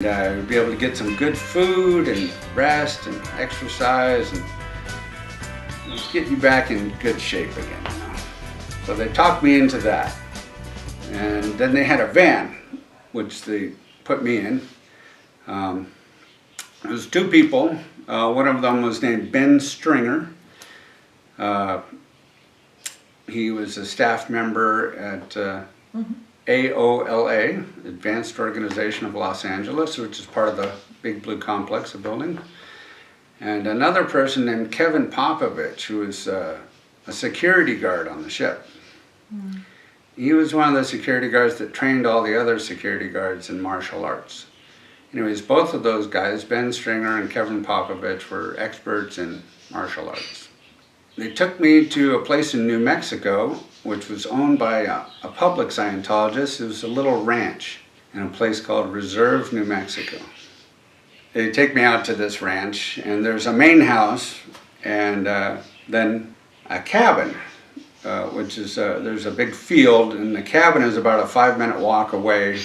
Be able to get some good food and rest and exercise and get you back in good shape again. So they talked me into that. And then they had a van, which they put me in. There was two people. One of them was named Ben Stringer. He was a staff member at AOLA, Advanced Organization of Los Angeles, which is part of the Big Blue Complex, a building. And another person named Kevin Popovich, who was a security guard on the ship. He was one of the security guards that trained all the other security guards in martial arts. Anyways, both of those guys, Ben Stringer and Kevin Popovich, were experts in martial arts. They took me to a place in New Mexico, which was owned by a public Scientologist. It was a little ranch in a place called Reserve, New Mexico. They take me out to this ranch, and there's a main house, and then a cabin, which is, there's a big field, and the cabin is about a 5-minute walk away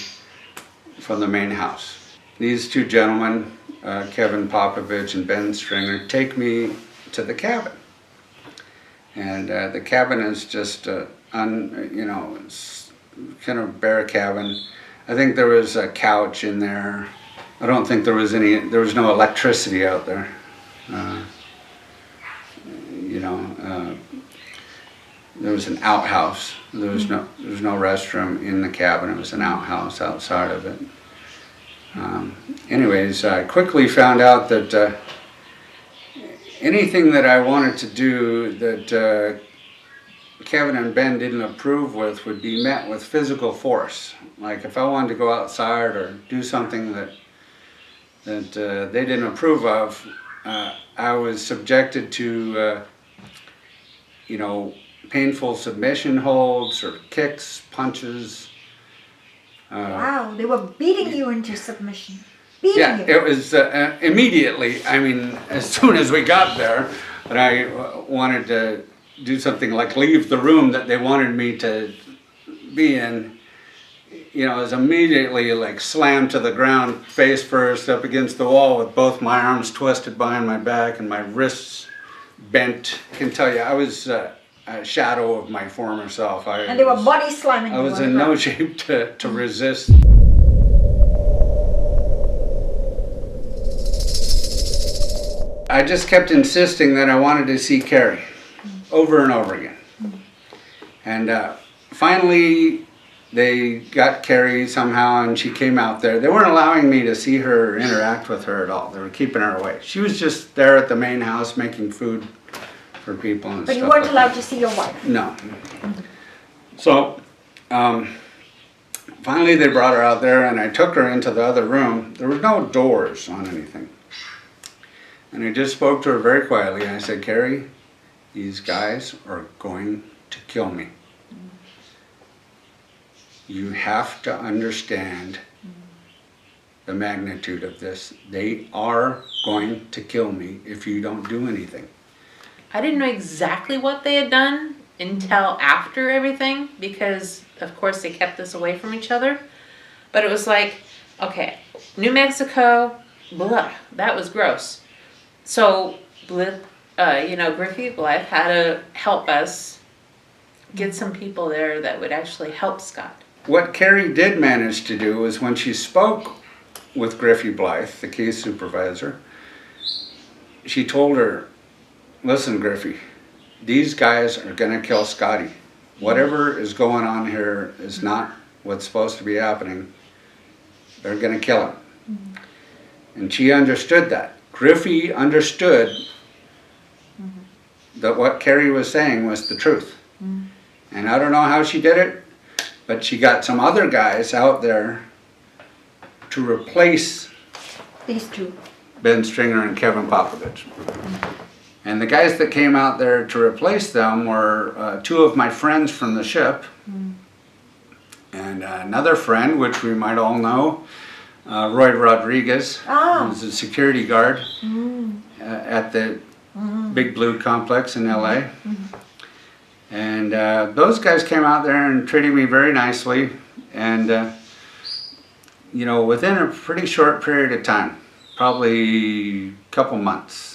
from the main house. These two gentlemen, Kevin Popovich and Ben Stringer, take me to the cabin. And the cabin is just, it's kind of bare cabin. I think there was a couch in there. I don't think there was no electricity out there. There was an outhouse. There was no restroom in the cabin. It was an outhouse outside of it. Anyways, I quickly found out that anything that I wanted to do that Kevin and Ben didn't approve with would be met with physical force. Like if I wanted to go outside or do something that they didn't approve of, I was subjected to painful submission holds or kicks, punches. Wow, they were beating you into submission. Beating Yeah, you. it was immediately. I mean, as soon as we got there, and I wanted to do something like leave the room that they wanted me to be in, I was immediately like slammed to the ground, face first, up against the wall with both my arms twisted behind my back and my wrists bent. I can tell you, I was a shadow of my former self. And they were body slamming you. I was in no shape to resist. I just kept insisting that I wanted to see Carrie over and over again. And finally, they got Carrie somehow, and she came out there. They weren't allowing me to see her or interact with her at all. They were keeping her away. She was just there at the main house making food for people and But stuff. you weren't like allowed that. to see your wife. No. So, finally they brought her out there, and I took her into the other room. There were no doors on anything. And I just spoke to her very quietly, and I said, Carrie, these guys are going to kill me. You have to understand the magnitude of this. They are going to kill me if you don't do anything. I didn't know exactly what they had done until after everything, because of course they kept us away from each other. But it was like, okay, New Mexico, blah, that was gross. So, Griffey Blythe had to help us get some people there that would actually help Scott. What Carrie did manage to do was when she spoke with Griffey Blythe, the case supervisor, she told her, listen, Griffey, these guys are going to kill Scotty. Whatever is going on here is not what's supposed to be happening. They're going to kill him. And she understood that. Griffey understood that what Carrie was saying was the truth. And I don't know how she did it, but she got some other guys out there to replace These two. Ben Stringer and Kevin Popovich. And the guys that came out there to replace them were two of my friends from the ship, and another friend, which we might all know, Roy Rodriguez, who's a security guard at the Big Blue Complex in LA. And those guys came out there and treated me very nicely. And you know, within a pretty short period of time, probably a couple months,